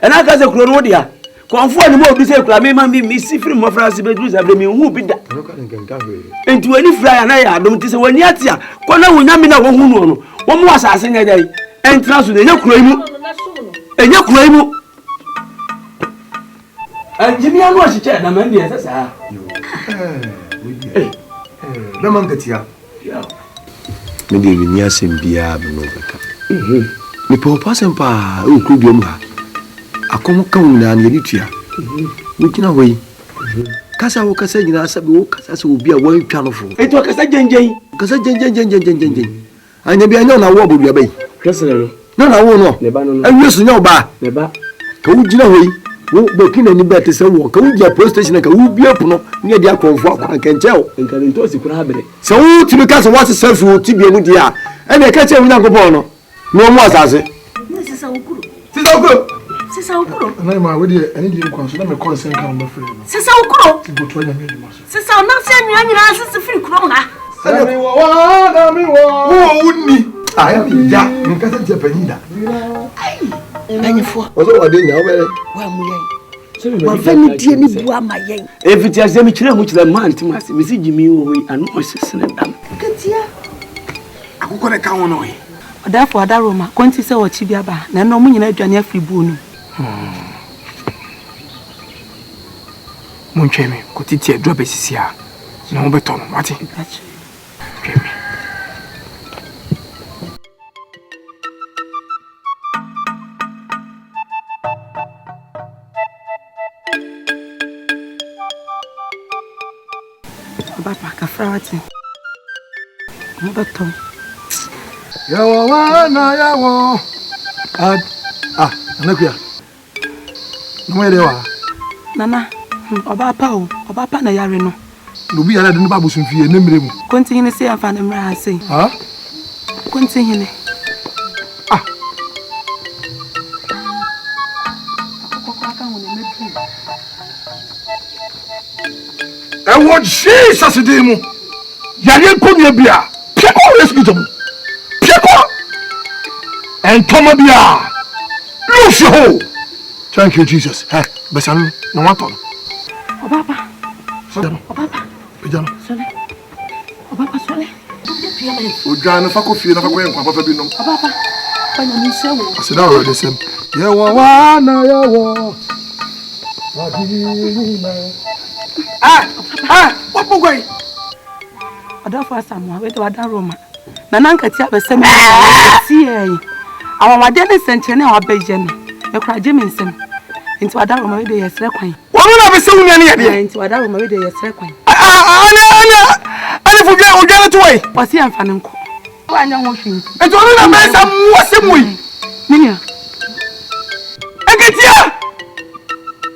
ena ka se kure no dia konfo ani mo obi se kura me ma mi sifiri mo France be dru zabre mi hu bi da enti wani fra na ya adom ti se wani atia ko na wonya mi na wo hu no no wo mo asase nya dai entra so enya kuro imu jimi anu achiche na mandi sasa na mangatia me de ni asem bia me no beka me po pasem pa o kubiom ha akomo kan na ne litua wo kina hoyi kasa wo kasa nyina asabe wo kasa so obi a wan twa no fo eto kasa jenjen anya bia nya na wo bodua bai kesere na wo no ayesu nya oba ka wo gina hoyi wo be kina ni bete se wo ka wo gia police station ka wo bia puno ne dia konfo akwa kencheo nkarinto sikura habere se wo tibi ka se what self wo tibia mu dia e ka che wo nya gobo no no mo asase sisa ukuru na ma we de ani di kwa so na me consent kan ba free sisa ukuru go to nya me di maso sisa na se nwa nyina sisa free kuro ha na mi wo unni ya nka se je panida banyefo o so wade nya obere wa muyen wa fani die ni bua mayen efiti asem kire hu kire man tim ase mesi jimi wo yi anu osesene dam katia akoko ne ka wono yi odafo adaroma konti se wo chibia ba na no mu nyina adwane afri bu no Munchemi ko titi edro besisi a na wo beto no ati Papa kafrawati mo beto yawo wana yawo anakuya no yede wa nana oba pa na yare no lubi yara de no babu sunfie ne mremu konti hine se afa na mra ase ha konti hine ewo Jesus de mu yare konya bia pieko rescue to mu pieko entoma bia lufi ho thank you Jesus ha besanu no wato obaba sole pejano sole oja no fako fie no fako en kwa papa bi no obaba banya mi sewo asida ro de sem yewo wana yewo adina what boy odafo asamu we de wadaroma nana nkati abesem si yi awamade ne senche ne abaje no e kura je mensem nti wadaroma we de yesre kwan wono na be sewu ne ye nti wadaroma we de yesre kwan ani fuge oja ne to we wasi amfane nko wanya ho hwin enti wono na be sam wasemu yi minia eketia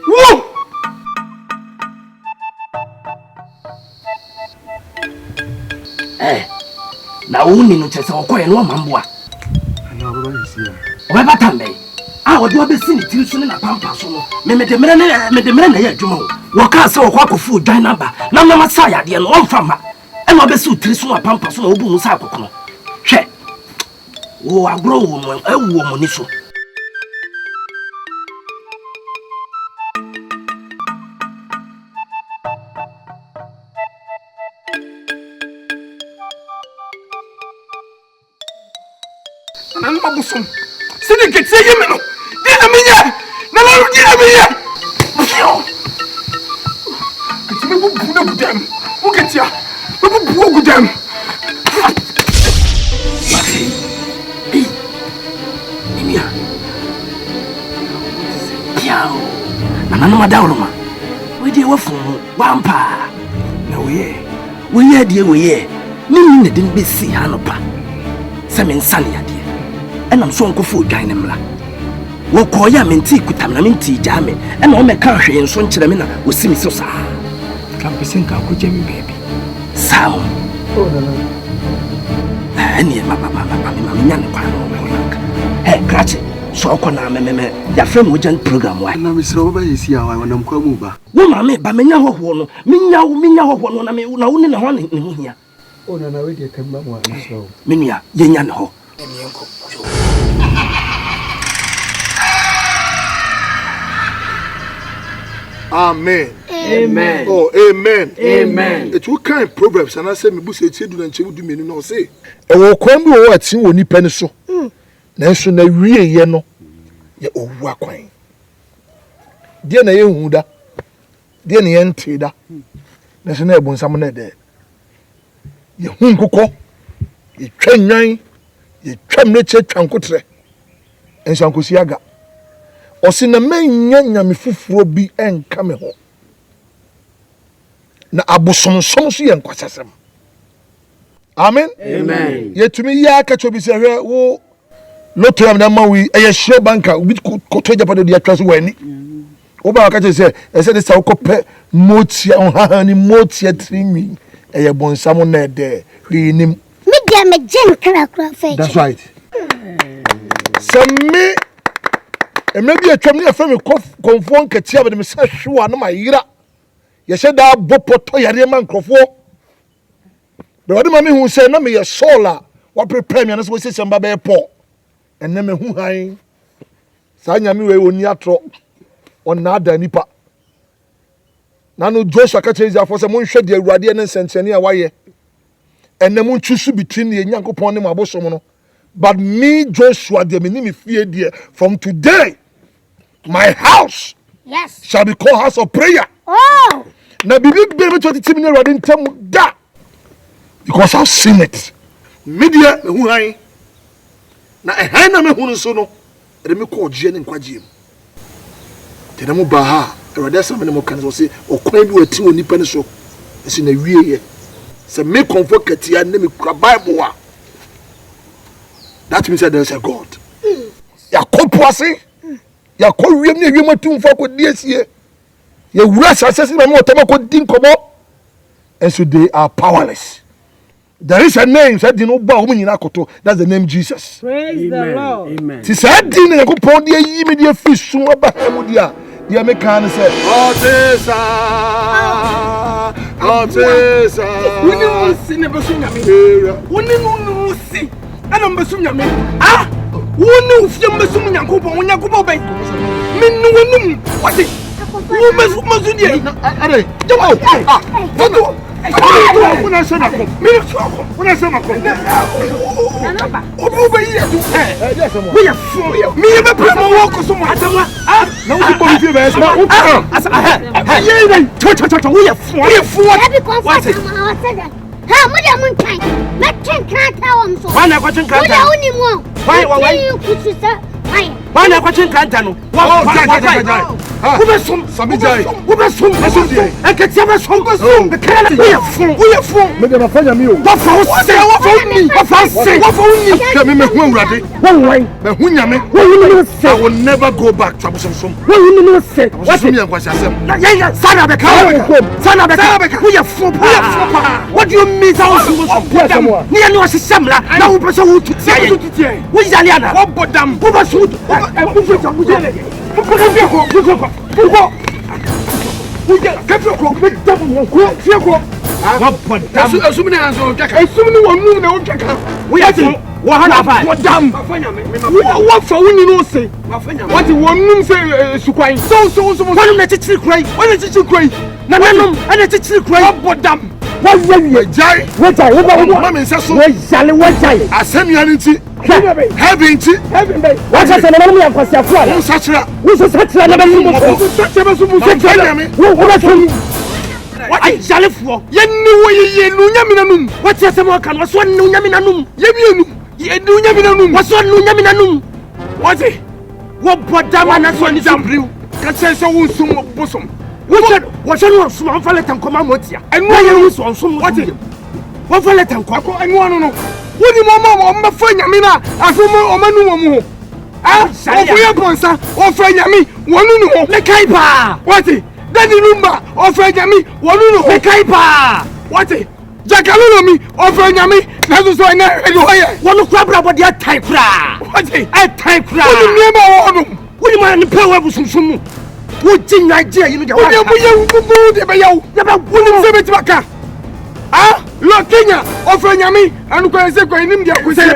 wo na uni no chese okoye no mamboa ana baba yisia oba batambe odi obesi ni tiri so ne na pampa so no medemere na ya adwuma wo ka se okwa kofu dwan na ba na mama sa yade no omfa ma e na obesi tiri so na pampa so na obu mu sa akokono hwe wo agro wo mo ewo mo ni so mabusom. Sidi ketse yemi no. Dina minya. Na la dina minya. Ketse me bu na gudam. Wo ketia. Me bu gudam. Nimia. Piao. Na no madawro ma. We dey wo fun wampa. Na we dey we Mimi ne din besi hanopa. Se me nsane ade. Enam so nkofo odwan ne mla. Wo koya menti kutam na menti jame. Ena o meka hwe nso nkyere me na osimi so sa. Kampesen ka ko jemi baby. Sao. Oh no. Eni mama nya ne kwa no. Krache. So ko na me ya frame ojan program wa. Na me sro ba yesi awa wonam kwa mu ba. Wo mama ba menya hoho no. Menya hoho no na me na wo ne ho ne ho hia. Oh na we dey kamba mo aso. Menua yenya ne ho. Emienko. Amen. Amen. Oh, amen. Amen. It will kind Proverbs and I say me bu say tie du na nche du menu no say. E wo kwan bi wo ati wo nipa ne so. Na nso na wie ye no. Ye owu akwan. Die na ye hu da. Die na ye nte da. Na so na ebonsam na de. Ye hu nkokɔ. Ye twanwan. Ye twamreche twankotre. Enso ankosi aga. Osi na menya nyame fufuro bi enka me ho. Na abosonsom so ye nkwasasem. Amen. Amen. Yetumi ya ka chobi se hwe wo loto am na ma wi eye share banka bi ko to japade dia twaso wani. Wo ba ka che se ese de sa ko pe motia on ha ni motia trinwi eye bonsam na de hwinim. Me dia me gen kra fe. That's right. Sami maybe a tram near from conform Katia, but Miss Shua, no my ira. You said that Bopoto Yariman Crofo. But what the mammy who said, no, me a solar, what prepare me, and that's what says some baby poor. And then me who high Sanya me when yatro on nada nipa. Nano Joshua catches for some moon shed the radiant and Sensenia why. And the moon choose between the young upon him about someone. But me, Joshua, the minimum fear dear, from today, my house shall be called house of prayer. Oh! Now, be big baby 22 minutes, I didn't tell me that. Because I've seen it. Media, who I now a hand on a sono, and me call Jen and Quajim. Tenamo Baha, or there's some animal can say, or claim you a 2 in the pencil. It's in a year. So me comfort Katia and me crab Bible. That means that there's a God. Ya kopwase. Ya ko wiem ne wiem atum fa ko diesie. Ya wura sasese na mo tama ko din komo. And so they are powerless. There is a name said you know ba wo nyina koto. That's the name Jesus. Praise the Lord. Amen. Ti said din ne ko pon de yi me de fi sun aba hemu dia. Dia me kan say Otesa. Otesa. Woni wo si ne besu nyame. Woni no si. Ana mbesum nyame. Ah! Woni ufie mbesum nyankopon, nyankopon ben. Minnu wonum. Wati. Wo mbesum die. Are. Jawo. Ah. Foto. Una sema ko. Mimi soko. Una sema ko. Obu be yi atu. We ya fo. Mi be pre mo wo ko so mo adama. Ah. Na wo ko bi be na wo ka. Asa ah. Ye ni. Cho. We ya fo. We ya fo. Every comfort ma said. Ha mo dia mun kan. Na ken kan ta won so. Wa na kwa chin kan ta. Wo ni mo. Why? Ku sa. Why? Wa na kwa chin kan ta no. Wa. Wo be som. Sabi jai. Wo be som. E ke tia be som. Be kan na. We ya fo. Me de ma fanya mi o. Wa fa se. Wa fa uni. Ke me hu awurade. Me hu nyame. I will never go back to abosom. What do you mean Sana be kan. We ya fo. What do you mean that? Ni ani o sisamla. Na wo pese wo tutia ye. Wo yale ana. Wo bodam. Wo ba su. Mamma says so. Assemblea. Heaven. What's that? What is Jalifo? Yenuyaminanum. What's your Samokan? What's one Nuyaminanum? Yenuyaminanum. What's one Nuyaminanum? What's it? What Podamana son is Ambril? Can't say so soon of bosom. What's your small fallet and commamotia? And why you so soon? What is it? What fallet and coco and one? What do you mamma or my friend Yamina? I from Omanu. Ah, Sayaponsa or friend Yami, one no, the Kaipa. What is Daddy Lumba or friend Yami, one no, the Kaipa. What is Jackalumi or friend Yami? That was why I know one crab about your type. What is a type? What do you mind the power of some? What thing idea you know? Ah, look, Kenya, offer Yami, and go and say, go in India, who say, your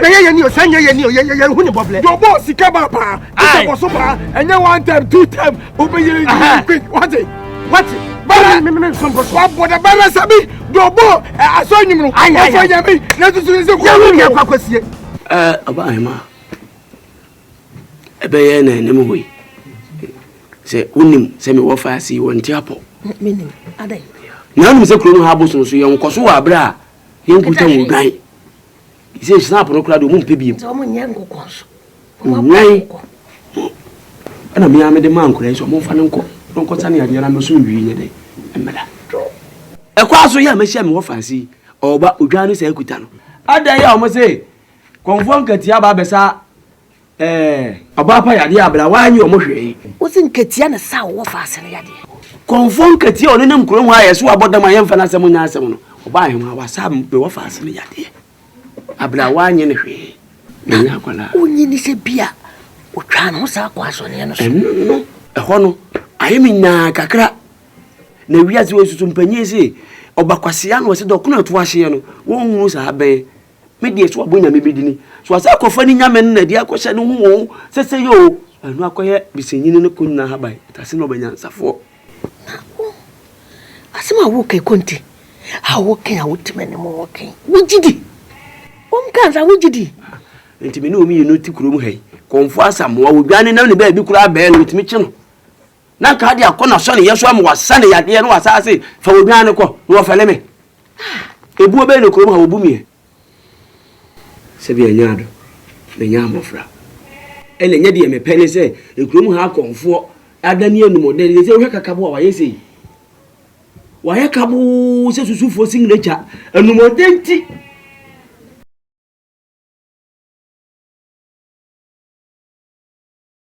boss, Sikaba, and you want them 2 times, open your quick. What? What the balance of me? Your boy, I saw you. I Yami, let us do the about him. A bayan and Nemui. Say, Unim, semi wafa, see one chapel. Meaning, are they? None of the crew have so young Kosoa bra. Young Putan will die. He says, Snap no crowd won't be someone young cos. And a mere made a man crazy or more fun uncle. Don't cause any idea I'm soon reading a day. And Mella. A cross so young, Monsieur Mofancy, or but Uganus Equitano. I dare almost say, conform Katia Bessa. Abapa yadia bra wanyi omohwe wosin katia na sa wo fa asere yade konfon katia onenam kurom ha yeso aboda ma yemfa na asem nya asem no oba ahema wasa mpe wo fa asere yade abra wanyi ne hwe nya kwala onyi ni se bia otwa no sa kwa so ne no so eho no ayemi nya kakra na wiase wo susu mpanye se obakwase no se dokuna to ahye no wo hunu sa aben me die so abonya me bidini so asa akofani nyame na dia akɔhye no hu sese yo anu akɔye bisenyini ne kunna habai tase no banya nsafo asema wo kai konti ha wo kai awotime ne mo wo kai wujidi kanza wujidi enti me ne omi yenu ti kurom hai konfo asam wa wodwane na ne ba bi kura ba no timi kye no na ka dia akɔna so ne yeso am wasa ne yade no wasa ase fa wodwane kɔ no wafale me ebuo be ne kurom ha wobumie Sabia nyado me nyamofra ele nyade ye mepene se ekurum ha konfo adani enum de se wo kakabo wa yesi wa yakabo se susufo singlecha enum de nti